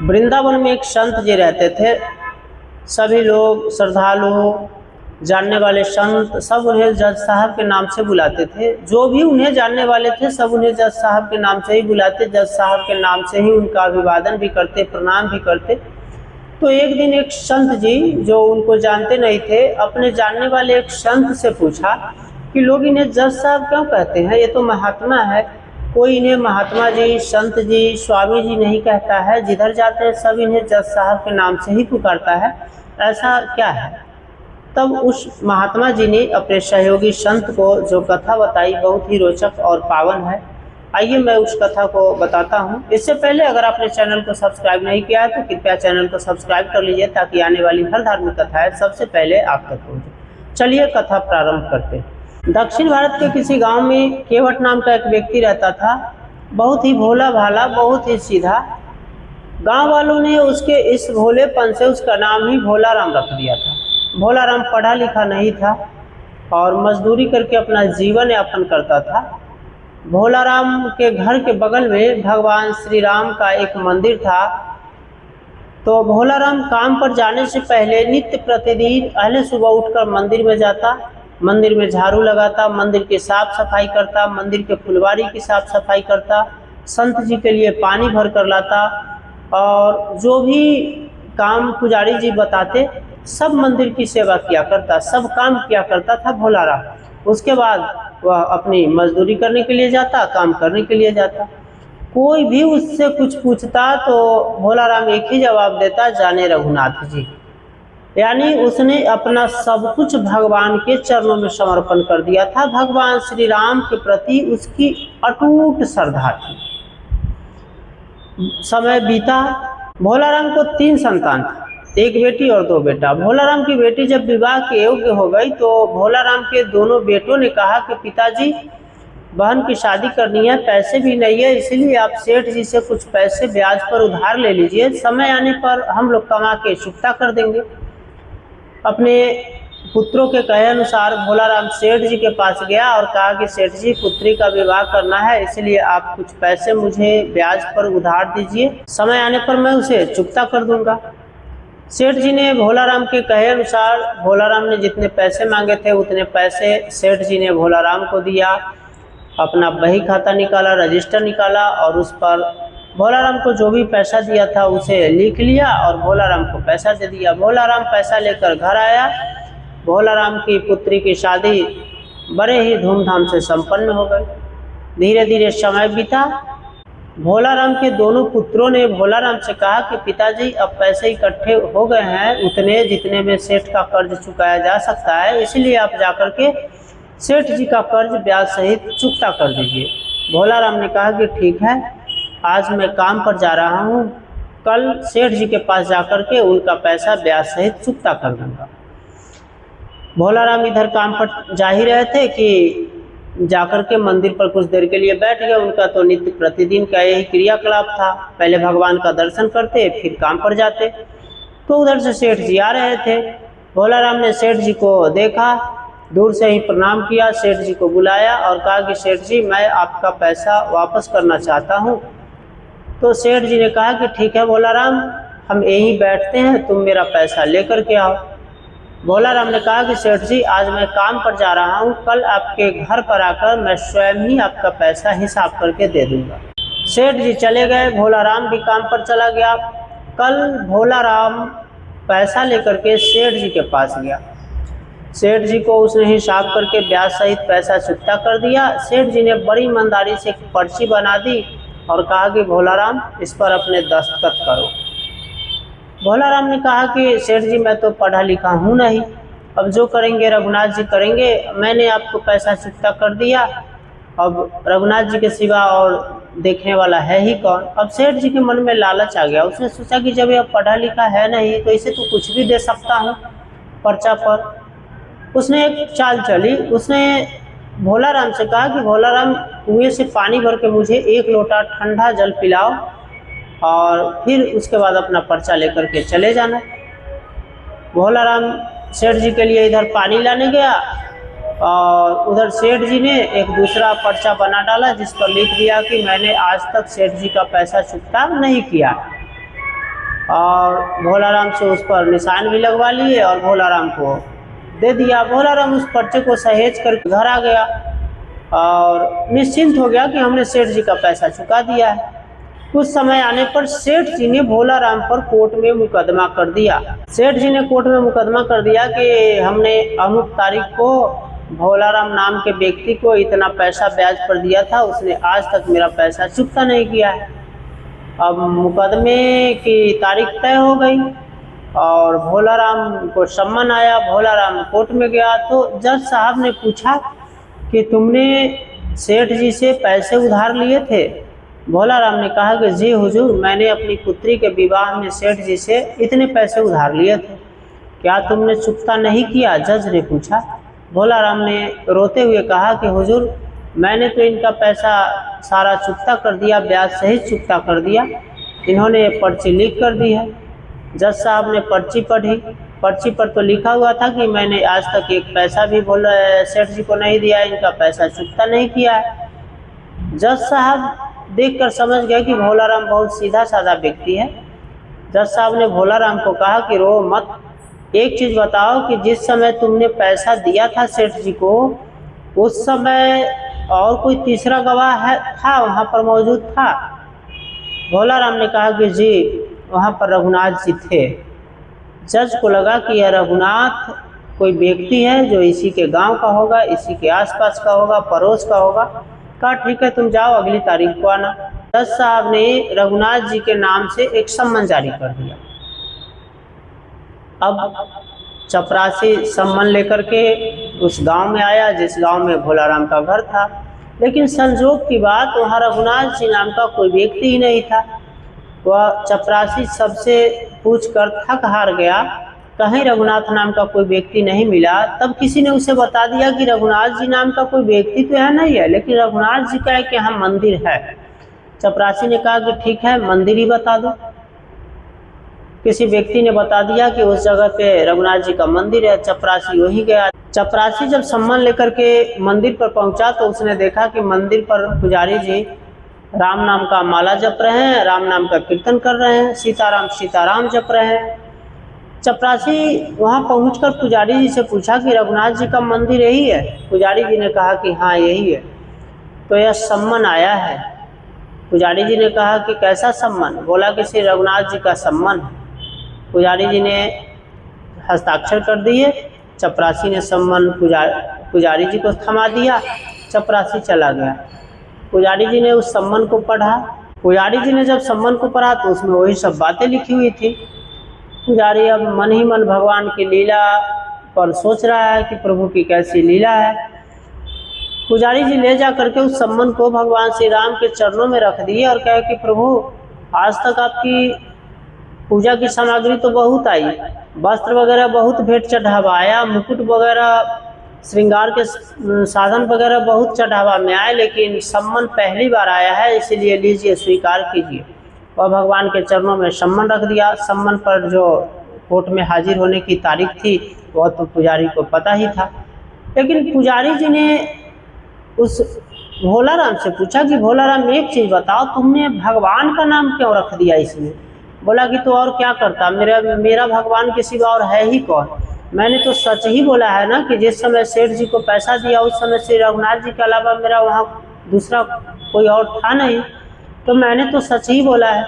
वृंदावन में एक संत जी रहते थे। सभी लोग श्रद्धालु, जानने वाले संत सब उन्हें जज साहब के नाम से बुलाते थे। जो भी उन्हें जानने वाले थे सब उन्हें जज साहब के नाम से ही बुलाते, जज साहब के नाम से ही उनका अभिवादन भी करते, प्रणाम भी करते। तो एक दिन एक संत जी जो उनको जानते नहीं थे, अपने जानने वाले एक संत से पूछा कि लोग इन्हें जज साहब क्यों कहते हैं, ये तो महात्मा है, कोई इन्हें महात्मा जी, संत जी, स्वामी जी नहीं कहता है, जिधर जाते हैं सब इन्हें जज साहब के नाम से ही पुकारता है, ऐसा क्या है। तब उस महात्मा जी ने अपने सहयोगी संत को जो कथा बताई बहुत ही रोचक और पावन है। आइए मैं उस कथा को बताता हूँ। इससे पहले अगर आपने चैनल को सब्सक्राइब नहीं किया है तो कृपया चैनल को सब्सक्राइब कर लीजिए ताकि आने वाली हर धार्मिक कथाएं सबसे पहले आप तक पहुँचे। चलिए कथा प्रारंभ करते हैं। दक्षिण भारत के किसी गांव में केवट नाम का एक व्यक्ति रहता था। बहुत ही भोला भाला, बहुत ही सीधा। गांव वालों ने उसके इस भोलेपन से उसका नाम ही भोला राम रख दिया था। भोला राम पढ़ा लिखा नहीं था और मजदूरी करके अपना जीवन यापन करता था। भोला राम के घर के बगल में भगवान श्री राम का एक मंदिर था। तो भोला राम काम पर जाने से पहले नित्य प्रतिदिन पहले सुबह उठकर मंदिर में जाता, मंदिर में झाड़ू लगाता, मंदिर की साफ सफाई करता, मंदिर के फुलवारी की साफ सफाई करता, संत जी के लिए पानी भर कर लाता और जो भी काम पुजारी जी बताते सब मंदिर की सेवा किया करता, सब काम किया करता था भोला राम। उसके बाद वह अपनी मजदूरी करने के लिए जाता, काम करने के लिए जाता। कोई भी उससे कुछ पूछता तो भोला राम एक ही जवाब देता, जाने रघुनाथ जी। यानी उसने अपना सब कुछ भगवान के चरणों में समर्पण कर दिया था। भगवान श्री राम के प्रति उसकी अटूट श्रद्धा थी। समय बीता। भोला राम को 3 संतान था, एक बेटी और 2 बेटा। भोला राम की बेटी जब विवाह के योग्य हो गई तो भोला राम के दोनों बेटों ने कहा कि पिताजी बहन की शादी करनी है, पैसे भी नहीं है, इसीलिए आप सेठ जी से कुछ पैसे ब्याज पर उधार ले लीजिए, समय आने पर हम लोग कमा के चुकता कर देंगे। अपने पुत्रों के कहे अनुसार भोला राम सेठ जी के पास गया और कहा कि सेठ जी पुत्री का विवाह करना है, इसलिए आप कुछ पैसे मुझे ब्याज पर उधार दीजिए, समय आने पर मैं उसे चुकता कर दूंगा। सेठ जी ने भोला राम के कहे अनुसार भोला राम ने जितने पैसे मांगे थे उतने पैसे सेठ जी ने भोला राम को दिया। अपना बही खाता निकाला, रजिस्टर निकाला और उस पर भोला राम को जो भी पैसा दिया था उसे लिख लिया और भोला राम को पैसा दे दिया। भोला राम पैसा लेकर घर आया। भोला राम की पुत्री की शादी बड़े ही धूमधाम से संपन्न हो गई। धीरे धीरे समय बीता। भोला राम के दोनों पुत्रों ने भोला राम से कहा कि पिताजी अब पैसे इकट्ठे हो गए हैं उतने जितने में सेठ का कर्ज चुकाया जा सकता है, इसलिए आप जाकर के सेठ जी का कर्ज ब्याज सहित चुकता कर दीजिए। भोला राम ने कहा कि ठीक है, आज मैं काम पर जा रहा हूँ, कल सेठ जी के पास जाकर के उनका पैसा ब्याज सहित चुकता कर दूंगा। भोला राम इधर काम पर जा ही रहे थे कि जाकर के मंदिर पर कुछ देर के लिए बैठ गए। उनका तो नित्य प्रतिदिन का यही क्रियाकलाप था, पहले भगवान का दर्शन करते फिर काम पर जाते। तो उधर से सेठ जी आ रहे थे। भोला राम ने सेठ जी को देखा, दूर से ही प्रणाम किया, सेठ जी को बुलाया और कहा कि सेठ जी मैं आपका पैसा वापस करना चाहता हूँ। तो सेठ जी ने कहा कि ठीक है भोला राम, हम यहीं बैठते हैं, तुम मेरा पैसा लेकर के आओ। भोला राम ने कहा कि सेठ जी आज मैं काम पर जा रहा हूँ, कल आपके घर पर आकर मैं स्वयं ही आपका पैसा हिसाब करके दे दूंगा। सेठ जी चले गए, भोला राम भी काम पर चला गया। कल भोला राम पैसा लेकर के सेठ जी के पास गया। सेठ जी को उसने हिसाब करके ब्याज सहित पैसा चुकता कर दिया। सेठ जी ने बड़ी ईमानदारी से एक पर्ची बना दी और कहा कि भोला राम इस पर अपने दस्तखत करो। भोला राम ने कहा कि सेठ जी मैं तो पढ़ा लिखा हूँ नहीं, अब जो करेंगे रघुनाथ जी करेंगे, मैंने आपको पैसा चुकता कर दिया, अब रघुनाथ जी के सिवा और देखने वाला है ही कौन। अब सेठ जी के मन में लालच आ गया। उसने सोचा कि जब यह पढ़ा लिखा है नहीं तो इसे तो कुछ भी दे सकता हूँ पर्चा पर। उसने एक चाल चली। उसने भोला राम से कहा कि भोला राम कुएं से पानी भर के मुझे 1 लोटा ठंडा जल पिलाओ और फिर उसके बाद अपना पर्चा लेकर के चले जाना। भोला राम सेठ जी के लिए इधर पानी लाने गया और उधर सेठ जी ने एक दूसरा पर्चा बना डाला जिस पर लिख दिया कि मैंने आज तक सेठ जी का पैसा चुकता नहीं किया। और भोलाराम से उस पर निशान भी लगवा लिए और भोलाराम को दे दिया। भोलाराम उस पर्चे को सहेज कर घर आ गया और निश्चिंत हो गया कि हमने सेठ जी का पैसा चुका दिया है। कुछ समय आने पर सेठ जी ने भोलाराम पर कोर्ट में मुकदमा कर दिया। सेठ जी ने कोर्ट में मुकदमा कर दिया कि हमने अमुक तारीख को भोलाराम नाम के व्यक्ति को इतना पैसा ब्याज पर दिया था, उसने आज तक मेरा पैसा चुकता नहीं किया है। अब मुकदमे की तारीख तय हो गई और भोलाराम को सम्मन आया। भोलाराम कोर्ट में गया तो जज साहब ने पूछा कि तुमने सेठ जी से पैसे उधार लिए थे? भोलाराम ने कहा कि जी हुजूर, मैंने अपनी पुत्री के विवाह में सेठ जी से इतने पैसे उधार लिए थे। क्या तुमने चुकता नहीं किया? जज ने पूछा। भोलाराम ने रोते हुए कहा कि हुजूर, मैंने तो इनका पैसा सारा चुकता कर दिया, ब्याज सहित चुकता कर दिया। इन्होंने पर्ची लीक कर दी है। जज साहब ने पर्ची पढ़ी। पर्ची पर तो लिखा हुआ था कि मैंने आज तक एक पैसा भी सेठ जी को नहीं दिया, इनका पैसा चुकता नहीं किया है। जज साहब देखकर समझ गए कि भोलाराम बहुत सीधा साधा व्यक्ति है। जज साहब ने भोलाराम को कहा कि रो मत, एक चीज़ बताओ कि जिस समय तुमने पैसा दिया था सेठ जी को, उस समय और कोई तीसरा गवाह था वहाँ पर मौजूद था? भोलाराम ने कहा कि जी, वहाँ पर रघुनाथ जी थे। जज को लगा कि यह रघुनाथ कोई व्यक्ति है जो इसी के गांव का होगा, इसी के आसपास का होगा, पड़ोस का होगा। कहा ठीक है, तुम जाओ, अगली तारीख को आना। जज साहब ने रघुनाथ जी के नाम से एक सम्मन जारी कर दिया। अब चपरासी सम्मन लेकर के उस गांव में आया जिस गांव में भोलाराम का घर था, लेकिन संजोग की बात वहाँ रघुनाथ जी नाम का कोई व्यक्ति ही नहीं था। वह चपरासी सबसे पूछकर थक हार गया, कहीं रघुनाथ नाम का कोई व्यक्ति नहीं मिला। तब किसी ने उसे बता दिया कि रघुनाथ जी नाम का कोई व्यक्ति तो यहाँ नहीं है, लेकिन रघुनाथ जी का एक यहाँ मंदिर है। चपरासी ने कहा कि ठीक है, मंदिर ही बता दो। किसी व्यक्ति ने बता दिया कि उस जगह पे रघुनाथ जी का मंदिर है। चपरासी वहीं गया। चपरासी जब सम्मन लेकर के मंदिर पर पहुंचा तो उसने देखा कि मंदिर पर पुजारी जी राम नाम का माला जप रहे हैं, राम नाम का कीर्तन कर रहे हैं, सीताराम सीताराम जप रहे हैं। चपरासी वहां पहुंचकर पुजारी जी से पूछा कि रघुनाथ जी का मंदिर यही है? पुजारी जी ने कहा कि हाँ यही है। तो यह सम्मन आया है। पुजारी जी ने कहा कि कैसा सम्मन? बोला कि श्री रघुनाथ जी का सम्मन है। पुजारी जी ने हस्ताक्षर कर दिए। चपरासी ने सम्मन पुजारी जी को थमा दिया। चपरासी चला गया। पुजारी जी ने उस सम्मन को पढ़ा। पुजारी जी ने जब सम्मन को पढ़ा तो उसमें वही सब बातें लिखी हुई थी। पुजारी अब मन ही मन भगवान की लीला पर सोच रहा है कि प्रभु की कैसी लीला है। पुजारी जी ले जा करके उस सम्मन को भगवान श्री राम के चरणों में रख दिए और कहे कि प्रभु, आज तक आपकी पूजा की सामग्री तो बहुत आई, वस्त्र वगैरह बहुत भेंट चढ़ावाया, मुकुट वगैरह श्रृंगार के साधन वगैरह बहुत चढ़ावा में आए, लेकिन सम्मन पहली बार आया है, इसीलिए लीजिए, स्वीकार कीजिए। वह भगवान के चरणों में सम्मन रख दिया। सम्मन पर जो कोर्ट में हाजिर होने की तारीख थी वह तो पुजारी को पता ही था, लेकिन पुजारी जी ने उस भोलाराम से पूछा कि भोलाराम, एक चीज़ बताओ, तुमने भगवान का नाम क्यों रख दिया इसमें? बोला कि तो और क्या करता, मेरा भगवान के सिवा और है ही कौन? मैंने तो सच ही बोला है ना कि जिस समय सेठ जी को पैसा दिया उस समय श्री रघुनाथ जी के अलावा मेरा वहाँ दूसरा कोई और था नहीं, तो मैंने तो सच ही बोला है।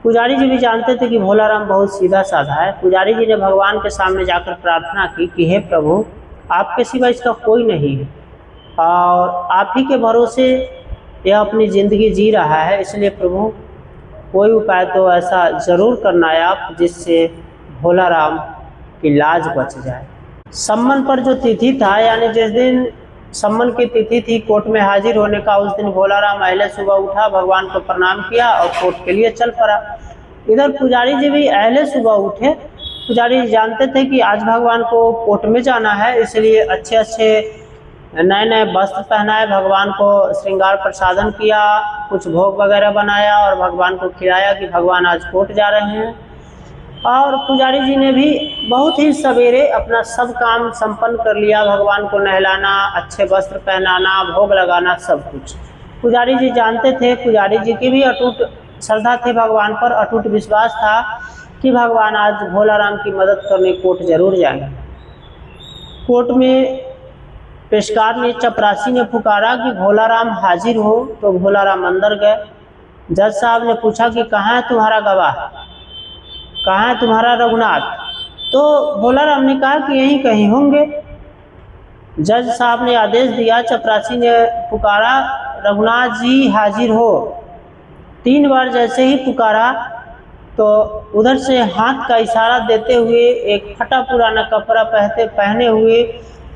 पुजारी जी भी जानते थे कि भोलाराम बहुत सीधा साधा है। पुजारी जी ने भगवान के सामने जाकर प्रार्थना की कि हे प्रभु, आपके सिवा इसका कोई नहीं है और आप ही के भरोसे यह अपनी ज़िंदगी जी रहा है, इसलिए प्रभु कोई उपाय तो ऐसा ज़रूर करना है आप, जिससे भोलाराम की लाज बच जाए। सम्मन पर जो तिथि था, यानी जिस दिन सम्मन की तिथि थी कोर्ट में हाजिर होने का, उस दिन भोलाराम अहले सुबह उठा, भगवान को प्रणाम किया और कोर्ट के लिए चल पड़ा। इधर पुजारी जी भी अहले सुबह उठे। पुजारी जी जानते थे कि आज भगवान को कोर्ट में जाना है, इसलिए अच्छे अच्छे नए नए वस्त्र पहनाए, भगवान को श्रृंगार प्रसादन किया, कुछ भोग वगैरह बनाया और भगवान को खिलाया कि भगवान आज कोर्ट जा रहे हैं। और पुजारी जी ने भी बहुत ही सवेरे अपना सब काम संपन्न कर लिया, भगवान को नहलाना, अच्छे वस्त्र पहनाना, भोग लगाना, सब कुछ। पुजारी जी जानते थे, पुजारी जी की भी अटूट श्रद्धा थे भगवान पर, अटूट विश्वास था कि भगवान आज भोला राम की मदद करने कोर्ट जरूर जाएंगे। कोर्ट में पेशकार ने, चपरासी ने पुकारा कि भोला राम हाजिर हो, तो भोला राम अंदर गए। जज साहब ने पूछा कि कहाँ है तुम्हारा गवाह, कहाँ है तुम्हारा रघुनाथ? तो भोला राम ने कहा कि यहीं कहीं होंगे। जज साहब ने आदेश दिया, चपरासी ने पुकारा, रघुनाथ जी हाजिर हो। 3 बार जैसे ही पुकारा तो उधर से हाथ का इशारा देते हुए एक फटा पुराना कपड़ा पहने हुए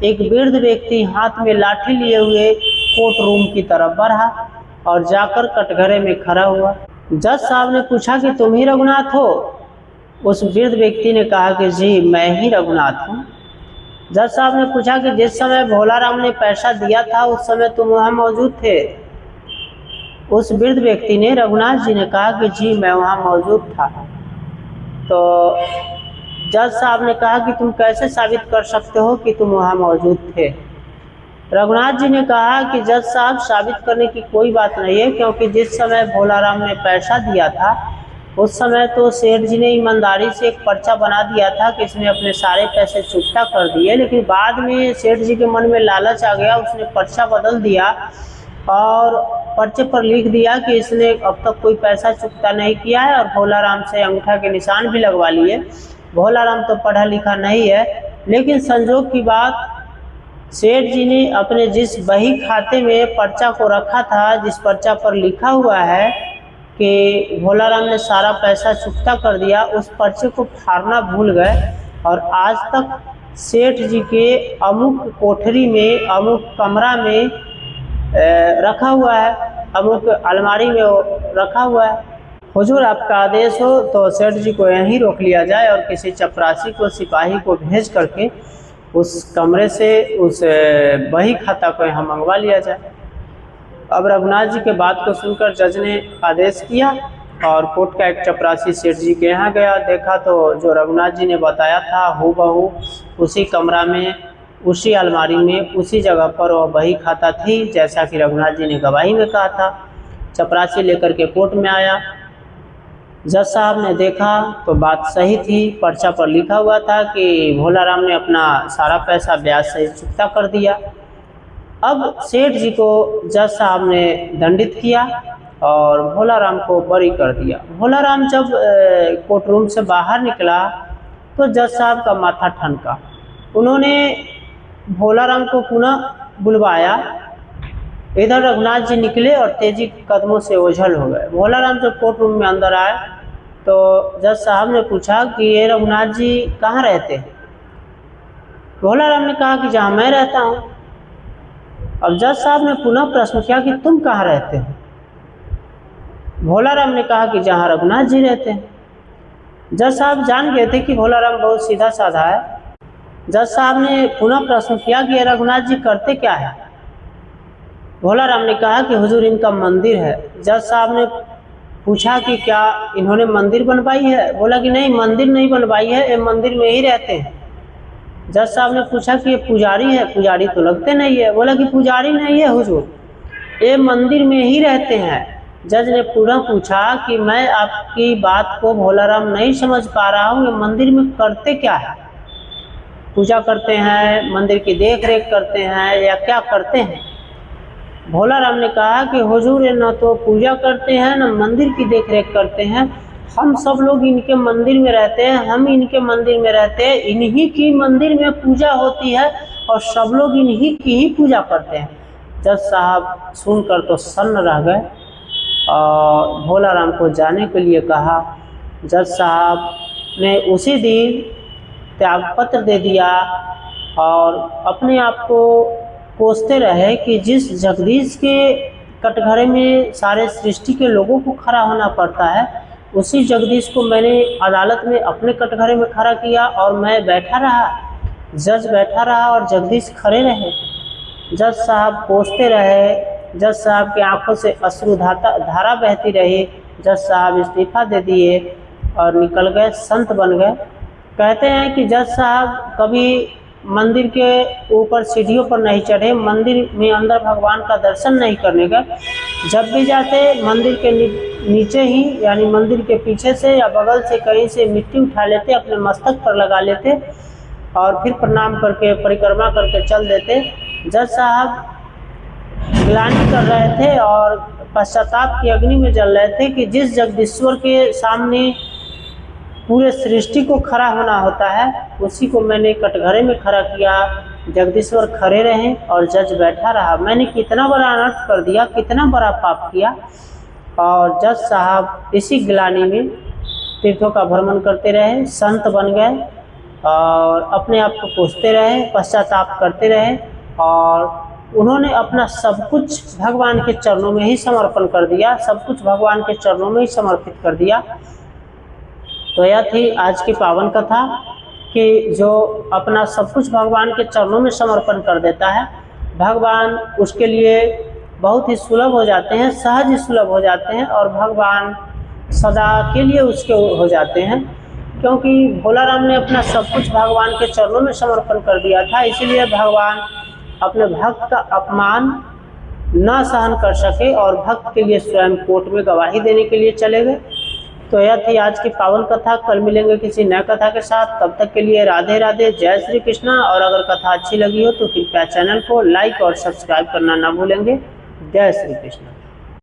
एक वृद्ध व्यक्ति हाथ में लाठी लिए हुए कोर्ट रूम की तरफ बढ़ा और जाकर कटघरे में खड़ा हुआ। जज साहब ने पूछा कि तुम ही रघुनाथ हो? उस वृद्ध व्यक्ति ने कहा कि जी मैं ही रघुनाथ हूँ। जज साहब ने पूछा कि जिस समय भोला राम ने पैसा दिया था उस समय तुम वहाँ मौजूद थे? उस वृद्ध व्यक्ति ने, रघुनाथ जी ने कहा कि जी मैं वहाँ मौजूद था। तो जज साहब ने कहा कि तुम कैसे साबित कर सकते हो कि तुम वहाँ मौजूद थे? रघुनाथ जी ने कहा कि जज साहब साबित करने की कोई बात नहीं है, क्योंकि जिस समय भोला राम ने पैसा दिया था उस समय तो सेठ जी ने ईमानदारी से एक पर्चा बना दिया था कि इसने अपने सारे पैसे चुकता कर दिए, लेकिन बाद में सेठ जी के मन में लालच आ गया, उसने पर्चा बदल दिया और पर्चे पर लिख दिया कि इसने अब तक कोई पैसा चुकता नहीं किया है और भोला राम से अंगूठा के निशान भी लगवा लिए। भोला राम तो पढ़ा लिखा नहीं है, लेकिन संजोग की बात, सेठ जी ने अपने जिस बही खाते में पर्चा को रखा था, जिस पर्चा पर लिखा हुआ है कि भोला राम ने सारा पैसा चुकता कर दिया, उस पर्चे को फाड़ना भूल गए और आज तक सेठ जी के अमुक कोठरी में, अमुक कमरा में रखा हुआ है, अमुक अलमारी में रखा हुआ है। हुजूर आपका आदेश हो तो सेठ जी को यहीं रोक लिया जाए और किसी चपरासी को, सिपाही को भेज करके उस कमरे से उस बही खाता को यहाँ मंगवा लिया जाए। अब रघुनाथ जी के बात को सुनकर जज ने आदेश किया और कोर्ट का एक चपरासी सेठ जी के यहाँ गया। देखा तो जो रघुनाथ जी ने बताया था हूबहू उसी कमरा में, उसी अलमारी में, उसी जगह पर वह बही खाता थी जैसा कि रघुनाथ जी ने गवाही में कहा था। चपरासी लेकर के कोर्ट में आया। जज साहब ने देखा तो बात सही थी, पर्चा पर लिखा हुआ था कि भोला राम ने अपना सारा पैसा ब्याज सहित चुकता कर दिया। अब सेठ जी को जज साहब ने दंडित किया और भोला राम को बरी कर दिया। भोला राम जब कोर्ट रूम से बाहर निकला तो जज साहब का माथा ठनका। उन्होंने भोला राम को पुनः बुलवाया। इधर रघुनाथ जी निकले और तेजी कदमों से ओझल हो गए। भोला राम जब कोर्ट रूम में अंदर आए तो जज साहब ने पूछा कि ये रघुनाथ जी कहाँ रहते हैं? भोला राम ने कहा कि जहाँ मैं रहता हूँ। अब जज साहब ने पुनः प्रश्न किया कि तुम कहाँ रहते हो? भोला राम ने कहा कि जहाँ रघुनाथ जी रहते हैं। जज साहब जान गए थे कि भोला राम बहुत सीधा साधा है। जज साहब ने पुनः प्रश्न किया कि ये रघुनाथ जी करते क्या है? भोला राम ने कहा कि हुजूर इनका मंदिर है। जज साहब ने पूछा कि क्या इन्होंने मंदिर बनवाई है? बोला कि नहीं, मंदिर नहीं बनवाई है, ये मंदिर में ही रहते हैं। जज साहब ने पूछा कि ये पुजारी है? पुजारी तो लगते नहीं है। बोला कि पुजारी नहीं है हुजूर, ये मंदिर में ही रहते हैं। जज ने पुनः पूछा कि मैं आपकी बात को भोला राम नहीं समझ पा रहा हूँ, ये मंदिर में करते क्या है? पूजा करते हैं, मंदिर की देख रेख करते हैं या क्या करते हैं? भोला राम ने कहा कि हुजूर न तो पूजा करते हैं न मंदिर की देख रेख करते हैं, हम सब लोग इनके मंदिर में रहते हैं, हम इनके मंदिर में रहते हैं, इन्हीं की मंदिर में पूजा होती है और सब लोग इन्हीं की ही पूजा करते हैं। जज साहब सुनकर तो सन्न रह गए और भोला राम को जाने के लिए कहा। जज साहब ने उसी दिन त्यागपत्र दे दिया और अपने आप को कोसते रहे कि जिस जगदीश के कटघरे में सारे सृष्टि के लोगों को खड़ा होना पड़ता है, उसी जगदीश को मैंने अदालत में अपने कटघरे में खड़ा किया और मैं बैठा रहा, जज बैठा रहा और जगदीश खड़े रहे। जज साहब कोसते रहे, जज साहब की आंखों से अश्रु धारा बहती रही। जज साहब इस्तीफा दे दिए और निकल गए, संत बन गए। कहते हैं कि जज साहब कभी मंदिर के ऊपर सीढ़ियों पर नहीं चढ़े, मंदिर में अंदर भगवान का दर्शन नहीं करने गए। जब भी जाते मंदिर के नीचे ही यानी मंदिर के पीछे से या बगल से कहीं से मिट्टी उठा लेते, अपने मस्तक पर लगा लेते और फिर प्रणाम करके परिक्रमा करके चल देते। जज साहब ग्लानि कर रहे थे और पश्चाताप की अग्नि में जल रहे थे कि जिस जगदीश्वर के सामने पूरे सृष्टि को खड़ा होना होता है, उसी को मैंने कटघरे में खड़ा किया। जगदीश्वर खड़े रहे और जज बैठा रहा। मैंने कितना बड़ा अनर्थ कर दिया, कितना बड़ा पाप किया। और जज साहब इसी ग्लानि में तीर्थों का भ्रमण करते रहे, संत बन गए और अपने आप को कोसते रहे, पश्चाताप करते रहे और उन्होंने अपना सब कुछ भगवान के चरणों में ही समर्पण कर दिया, सब कुछ भगवान के चरणों में ही समर्पित कर दिया। तो यह थी आज की पावन कथा कि जो अपना सब कुछ भगवान के चरणों में समर्पण कर देता है, भगवान उसके लिए बहुत ही सुलभ हो जाते हैं, सहज ही सुलभ हो जाते हैं और भगवान सदा के लिए उसके हो जाते हैं। क्योंकि भोला राम ने अपना सब कुछ भगवान के चरणों में समर्पण कर दिया था, इसीलिए भगवान अपने भक्त का अपमान न सहन कर सके और भक्त के लिए स्वयं कोर्ट में गवाही देने के लिए चले गए। तो यह थी आज की पावन कथा। कल मिलेंगे किसी नए कथा के साथ, तब तक के लिए राधे राधे, जय श्री कृष्णा। और अगर कथा अच्छी लगी हो तो कृपया चैनल को लाइक और सब्सक्राइब करना ना भूलेंगे। जय श्री कृष्ण।